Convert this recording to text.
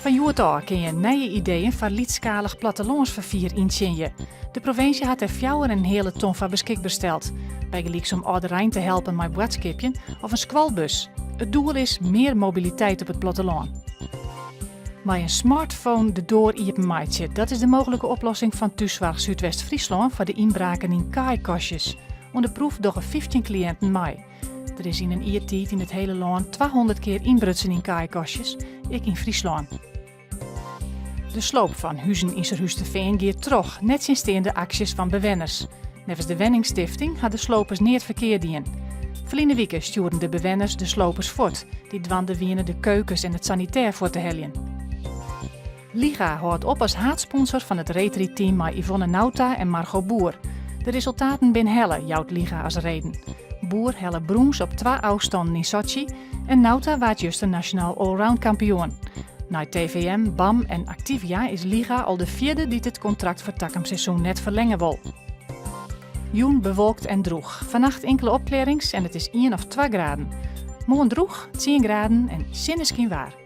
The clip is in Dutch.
Van joet af kun je nieuwe ideeën voor liedschalig plattelandsvervier inzien. De provincie had er 4,5 ton van beschikbaar steld. Bij gelijks om oude Rijn te helpen met boodschapje of een squalbus. Het doel is meer mobiliteit op het platteland. Met een smartphone de door iepenmaatje, dat is de mogelijke oplossing van Thuiszorg Zuidwest-Friesland voor de inbraken in kaaikastjes. Onder proef doggen 15 cliënten mee. Er is in een iertijd in het hele land 200 keer inbrutsen in kaaikastjes, ik in Friesland. De sloop van huizen in Serhuisterveen gaat terug, net sinds de acties van bewenners. Nevens de Wenningstichting had de slopers niet het verkeerd in. Verleden weken stuurden de bewenners de slopers voort, die dwanden wienen de keukens en het sanitair voor te heljen. Liga houdt op als haatsponsor van het retreat-team met Yvonne Nauta en Margot Boer. De resultaten ben helle, jouwt Liga als reden. Boer helle brons op 2 afstanden in Sochi en Nauta waard juist een nationaal allround kampioen. Na TVM, BAM en Activia is Liga al de 4e die het contract voor takkumseizoen net verlengen wil. Joen bewolkt en droeg. Vannacht enkele opklarings en het is 1 of 2 graden. Morgen droeg, 10 graden en sinneskin waar.